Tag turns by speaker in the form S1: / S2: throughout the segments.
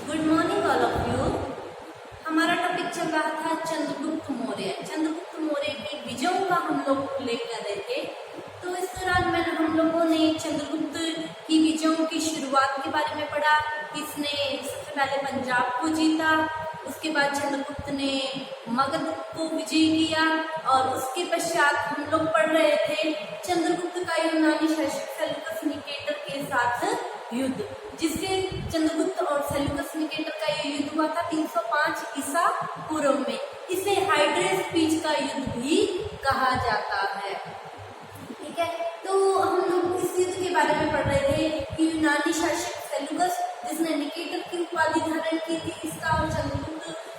S1: Good morning all of you. हमारा topic चल रहा था चंद्रगुप्त मौर्य। चंद्रगुप्त मौर्य की विजयों का हम लोग उल्लेख कर रहे थे। तो इस दौरान में हम लोगों ने चंद्रगुप्त की विजयों की शुरुआत के बारे में पढ़ा। इसने सबसे पहले पंजाब को जीता, उसके बाद चंद्रगुप्त ने मगध को विजय किया और उसके पश्चात हम लोग पढ़ रहे थे चंद्रगुप्त का यूनानी शासक सेल्यूकस निकेटर के साथ युद्ध, जिसके चंद्रगुप्त और सेल्यूकस निकेटर का ये युद्ध हुआ था 305 ईसा पूर्व में। इसे हाइड्रेस पीच का युद्ध भी कहा जाता है। ठीक है, तो हम लोग इस युद्ध के बारे में पढ़ रहे थे कि यूनानी शासक सेल्यूकस, जिसने निकेटर की उपाधि धारण की थी, इसका और चंद्रगुप्त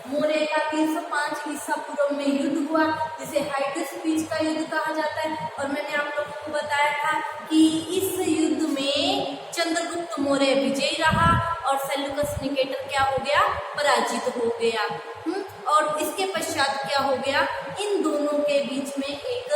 S1: मौर्य का 305 ईसा पूर्व में युद्ध हुआ, जिसे हाइड्रेस पीच का युद्ध कहा जाता है। और मैंने आप लोगों को बताया था कि इस युद्ध में चंद्रगुप्त मौर्य विजयी रहा और सेल्यूकस निकेटर क्या हो गया, पराजित हो गया। और इसके पश्चात क्या हो गया, इन दोनों के बीच में एक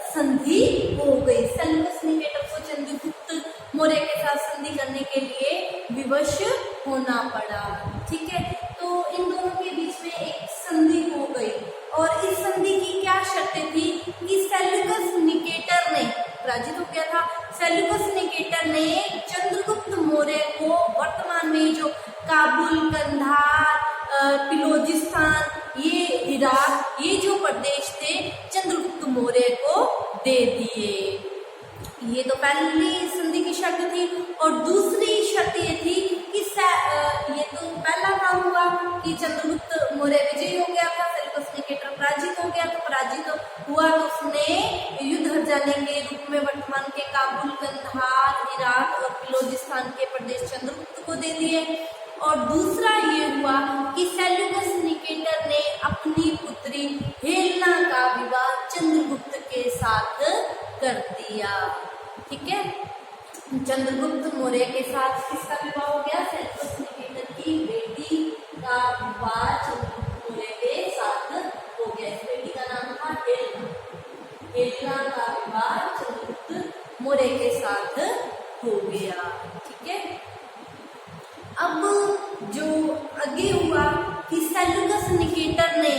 S1: संधि हो गई। सेल्यूकस निकेटर को चंद्रगुप्त मौर्य के साथ संधि करने के लिए विवश होना पड़ा। ठीक है, तो इन दोनों के बीच में एक संधि हो गई और इस संधि की क्या शर्तें थी कि सेल्यूकस निकेटर ने पराजित हो गया था। सेल्यूकस निकेटर ने चंद्रगुप्त मौर्य को वर्तमान में जो काबुल, कंधार, पिलोजिस्तान, ये इराक, ये जो प्रदेश थे चंद्रगुप्त मौर्य को दे दिए। ये तो पहली संधि की शर्त थी। और दूसरी शर्त ये थी कि ये तो पहला काम हुआ कि चंद्रगुप्त मौर्य विजयी हो गया था, सेल्यूकस निकेटर पराजित हो गया। तो पराजित हुआ तो उसने युद्ध हर जाने के रूप में वर्तमान के काबुल, कंधार, इराक और पिलोजिस्तान के प्रदेश चंद्रगुप्त को दे दिए। और दूसरा ये हुआ कि सेल्यूकस निकेटर ने अपनी पुत्री हेलेना का विवाह चंद्रगुप्त के साथ कर दिया। ठीक है, चंद्रगुप्त मौर्य के साथ किसका विवाह हो गया, सेल्यूकस निकेटर की बेटी का विवाह चंद्रगुप्त मौर्य के साथ हो गया। इस बेटी का नाम था हेलेना। हेलेना का विवाह चंद्रगुप्त मौर्य के साथ हो गया। ठीक है, अब जो आगे हुआ कि सेल्यूकस निकेटर ने,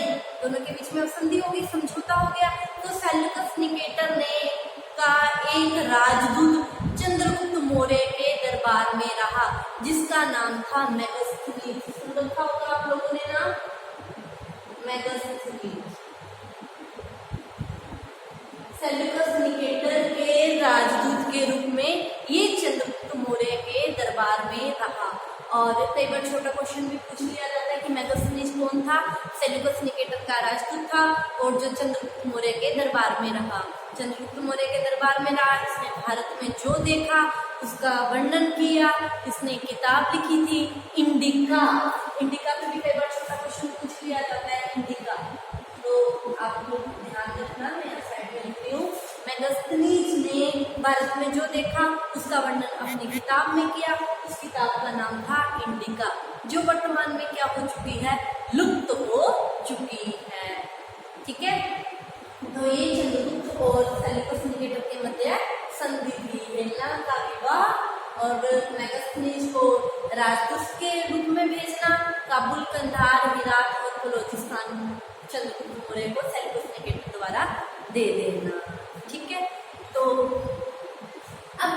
S1: दोनों के बीच में संधि हो गई, समझौता हो गया। तो सेल्यूकस निकेटर ने का एक राजदूत चंद्रगुप्त मौर्य के दरबार में रहा, जिसका नाम था मेगास्थनीज। सुन रखा होगा आप लोगों ने नाम, मेगास्थनीज। सेल्यूकस निकेटर के राजदूत के रूप में ये चंद्रगुप्त मौर्य के दरबार में रहा। और कई बार छोटा क्वेश्चन भी पूछ लिया जाता है कि मेगास्थनीज कौन था। सेल्यूकस निकेटर का राजदूत था और जो चंद्रगुप्त मौर्य के दरबार में रहा। चंद्रगुप्त मौर्य के दरबार में रहा, इसने भारत में जो देखा उसका वर्णन किया। इसने किताब लिखी थी इंडिका। इंडिका पे भी कई बार छोटा क्वेश्चन पूछ लिया जाता है, इंडिका। तो आप लोग ध्यान रखना, मैं साइड में लिख रही हूँ। मेगास्थनीज ने भारत में जो देखा उसका वर्णन अपनी किताब में किया। उस किताब का नाम था इंडिका, जो वर्तमान में क्या हो चुकी है, लुप्त हो चुकी है। ठीक है, तो ये चंद्रगुप्त और सेल्यूकस निकेटर के मध्य संधि थी। हेलेना का विवाह और मेगास्थनीज को राजदूत के रूप में भेजना, काबुल, कंधार, इराक और बलोचिस्तान चंद्रगुप्त मौर्य को सेल्यूकस निकेटर द्वारा दे देना। ठीक है, तो अब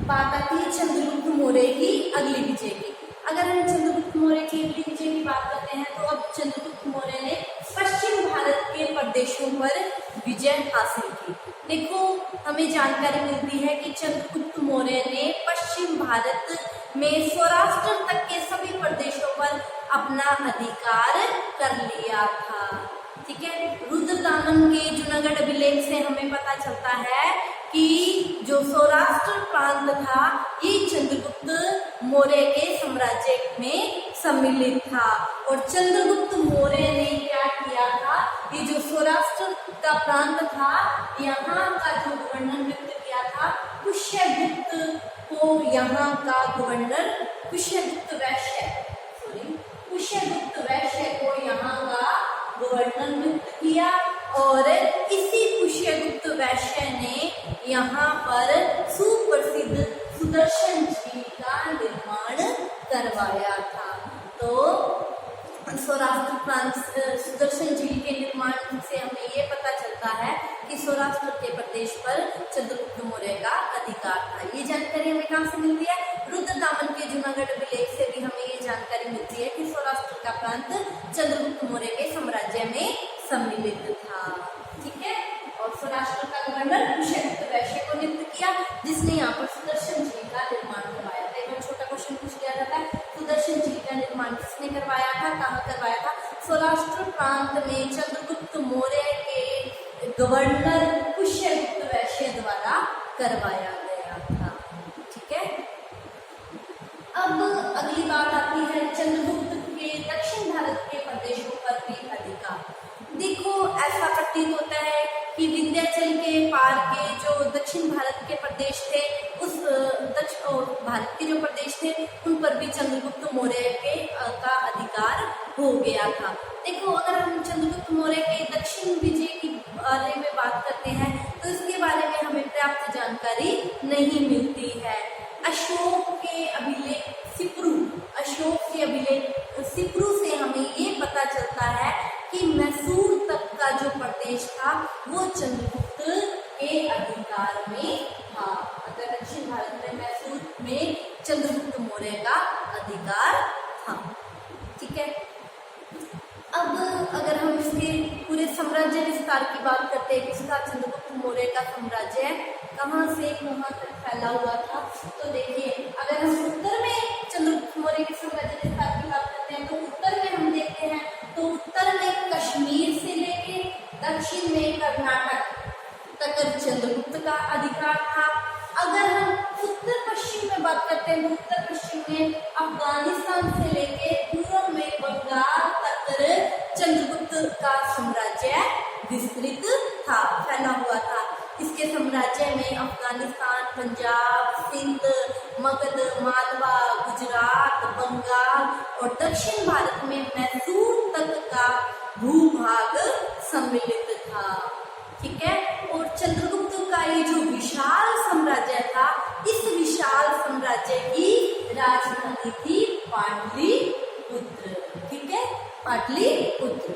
S1: बात आती है चंद्रगुप्त मौर्य की अगली विजय की। अगर हम चंद्रगुप्त मौर्य की अगली विजय की बात करते हैं तो अब चंद्रगुप्त मौर्य ने पश्चिम भारत के प्रदेशों पर विजय हासिल की। देखो, हमें जानकारी मिलती है कि चंद्रगुप्त मौर्य ने पश्चिम भारत में सौराष्ट्र तक के सभी प्रदेशों पर अपना अधिकार कर लिया था। ठीक है, रुद्रदामन के जूनागढ़ अभिलेख से हमें पता चलता है कि जो सौराष्ट्र प्रांत था ये चंद्रगुप्त मौर्य के साम्राज्य में सम्मिलित था। और चंद्रगुप्त मौर्य ने क्या किया था, ये जो सौराष्ट्र का प्रांत था, यहाँ का जो गवर्नर नियुक्त किया था पुष्यगुप्त को। यहाँ का गवर्नर पुष्यगुप्त वैश्य को यहाँ का गवर्नर नियुक्त किया। और इसी पुष्यगुप्त वैश्य ने यहाँ पर सुप्रसिद्ध सुदर्शन झील का निर्माण करवाया था। तो सौराष्ट्र प्रांत सुदर्शन झील के निर्माण से हमें ये पता चलता है कि सौराष्ट्र के प्रदेश पर चंद्रगुप्त मौर्य का अधिकार था। ये जानकारी हमें कहाँ से मिलती है? रुद्रदामन के जूनागढ़ विलेख से भी हमें ये जानकारी मिलती है कि सौराष्ट्र का प्रांत चंद्रगुप्त मौर्य के साम्राज्य में सम्मिलित था। ठीक है, और सौराष्ट्र का गवर्नर पुष्यगुप्त वैश्य को नियुक्त किया, जिसने यहाँ पर सुदर्शन झील का निर्माण करवाया था। एक बार छोटा क्वेश्चन पूछ लिया जाता है, सुदर्शन झील का निर्माण किसने करवाया था, कहाँ करवाया था? सौराष्ट्र प्रांत में चंद्रगुप्त मौर्य के गवर्नर पुष्यगुप्त वैश्य द्वारा करवाया गया था। ठीक है, अब अगली बात आती है चंद्रगुप्त के दक्षिण भारत के प्रदेशों पर भी अधिकार। देखो, ऐसा प्रतीत होता है कि विंध्याचल के पार के जो दक्षिण भारत के प्रदेश थे, उस भारत के जो प्रदेश थे उन पर भी चंद्रगुप्त मौर्य के का अधिकार हो गया था। देखो, अगर हम चंद्रगुप्त मौर्य के दक्षिण विजय के बारे में बात करते हैं तो इसके बारे में हमें पर्याप्त जानकारी नहीं मिलती है। अशोक के अभिलेख सिप्रू से हमें ये पता चलता है कि मैसूर तक का जो प्रदेश था वो चंद्रगुप्त के अधिकार में था। अगर दक्षिण भारत में मैसूर में चंद्रगुप्त मौर्य का अधिकार था। ठीक है, अब अगर हम इसके पूरे साम्राज्य विस्तार की बात करते हैं, किसका? चंद्रगुप्त मौर्य का साम्राज्य कहाँ से कहाँ तक फैला हुआ था, तो देखिए, अगर हम उत्तर में चंद्रगुप्त मौर्य के साम्राज्य विस्तार की बात करते हैं तो उत्तर में हम देखते हैं तो उत्तर में कश्मीर से लेके दक्षिण में कर्नाटक तक चंद्रगुप्त का अधिकार था। अगर हम उत्तर पश्चिम में बात करते हैं तो उत्तर पश्चिम में अफगानिस्तान से लेके पूर्व में बंगाल तक चंद्रगुप्त का साम्राज्य विस्तृत था, फैला हुआ था। इसके साम्राज्य में अफगानिस्तान, पंजाब, सिंध, मगध, मालवा, गुजरात, बंगाल और दक्षिण भारत में मैसूर तक का भूभाग सम्मिलित था। ठीक है, और चंद्रगुप्त का ये जो विशाल साम्राज्य था, इस विशाल साम्राज्य की राजधानी थी पाटलिपुत्र। ठीक है, पाटलिपुत्र।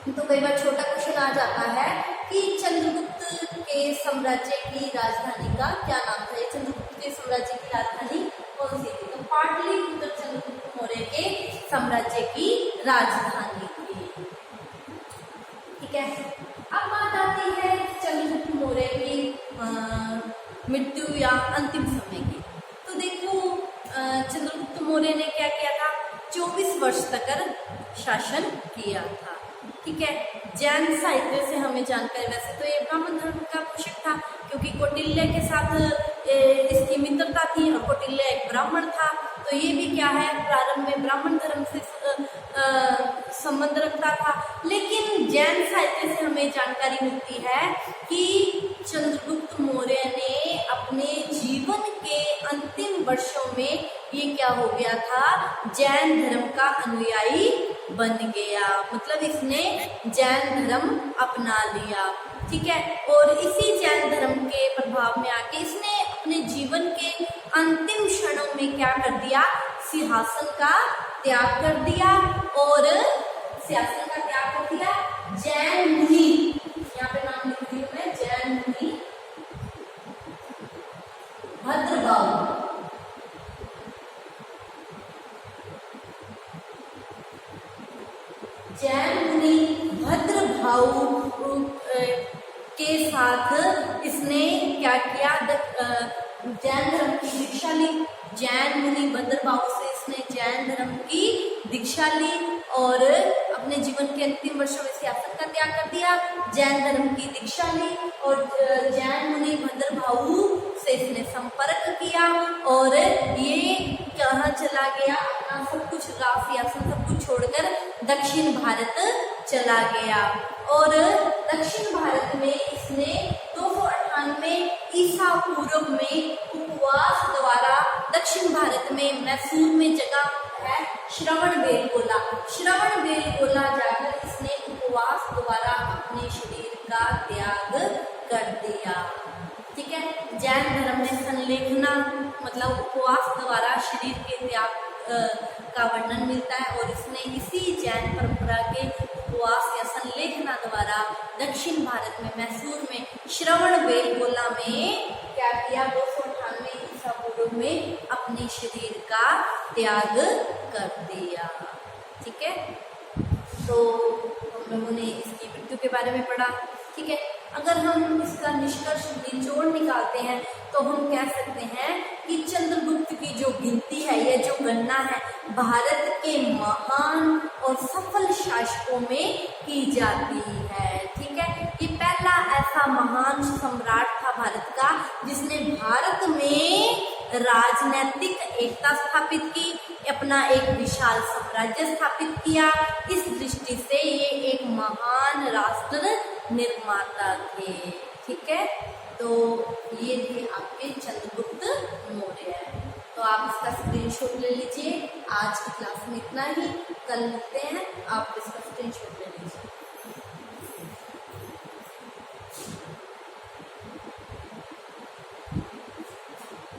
S1: तो कई बार छोटा क्वेश्चन आ जाता है कि चंद्रगुप्त के साम्राज्य की राजधानी का क्या नाम था? चंद्रगुप्त के साम्राज्य की राजधानी कौन सी थी? तो पाटलिपुत्र चंद्रगुप्त मौर्य के साम्राज्य की राजधानी थी। ठीक है, अब बात आती है चंद्रगुप्त मौर्य की मृत्यु या अंतिम समय की। तो देखो, चंद्रगुप्त मौर्य ने क्या किया था? 24 वर्ष तक शासन किया था। ठीक है, जैन साहित्य से हमें जानकारी, वैसे तो ये ब्राह्मण धर्म का पोषक था क्योंकि कौटिल्य के साथ इसकी मित्रता थी और कौटिल्य एक ब्राह्मण था, तो ये भी क्या है, प्रारंभ में ब्राह्मण धर्म से संबंध रखता था। लेकिन जैन साहित्य से हमें जानकारी मिलती है कि चंद्रगुप्त मौर्य ने अपने जीवन के अंतिम वर्षों में ये क्या हो गया था, जैन धर्म का अनुयायी बन गया, मतलब इसने जैन धर्म अपना लिया। ठीक है, और इसी जैन धर्म के प्रभाव में आके इसने अपने जीवन के अंतिम क्षणों में क्या कर दिया, सिंहासन का त्याग कर दिया। और सिंहासन का त्याग कर दिया जैन मुनि, यहाँ पे नाम लिख रही हूँ मैं, जैन मुनि भद्रभाव, जैन मुनि भद्रभाव के साथ इसने क्या किया, जैन धर्म की दीक्षा ली। जैन मुनि भद्रभाव से इसने जैन धर्म की दीक्षा ली और अपने जीवन के अंतिम वर्षों में सियासत का त्याग कर दिया, जैन धर्म की दीक्षा ली और जैन मुनि भद्रभाव से इसने संपर्क किया और ये कहाँ चला गया, अपना सब कुछ राज सियासत सब कुछ छोड़कर दक्षिण भारत चला गया। और दक्षिण भारत में इसने 298 ईसा पूर्व में उपवास द्वारा दक्षिण भारत में मैसूर में जगह है श्रवणबेलगोला, श्रवणबेलगोला जाकर इसने उपवास द्वारा अपने शरीर का त्याग कर दिया। ठीक है, जैन धर्म में संलेखना मतलब उपवास द्वारा शरीर के त्याग का वर्णन मिलता है और इसने इसी जैन परंपरा के उपवास या संलेखना द्वारा दक्षिण भारत में मैसूर में श्रवण बेलगोला में क्या किया, 298 ईसा पूर्व में अपने शरीर का त्याग कर दिया। ठीक है, तो हम लोगों ने इसकी मृत्यु के बारे में पढ़ा। ठीक है, अगर हम इसका निष्कर्ष निचोड़ निकालते हैं तो हम कह सकते हैं कि चंद्रगुप्त की जो गिनती है, ये जो गणना है, भारत के महान और सफल शासकों में की जाती है। ठीक है, ये पहला ऐसा महान सम्राट था भारत का जिसने भारत में राजनीतिक एकता स्थापित की, अपना एक विशाल साम्राज्य स्थापित किया। इस दृष्टि से ये एक महान राष्ट्र निर्माता थे। ठीक है, तो ये थे आपके चंद्रगुप्त मौर्य। तो आप इसका स्क्रीनशॉट ले लीजिए। आज की क्लास में इतना ही, कल मिलते हैं, आप इसका स्क्रीनशॉट ले लीजिए।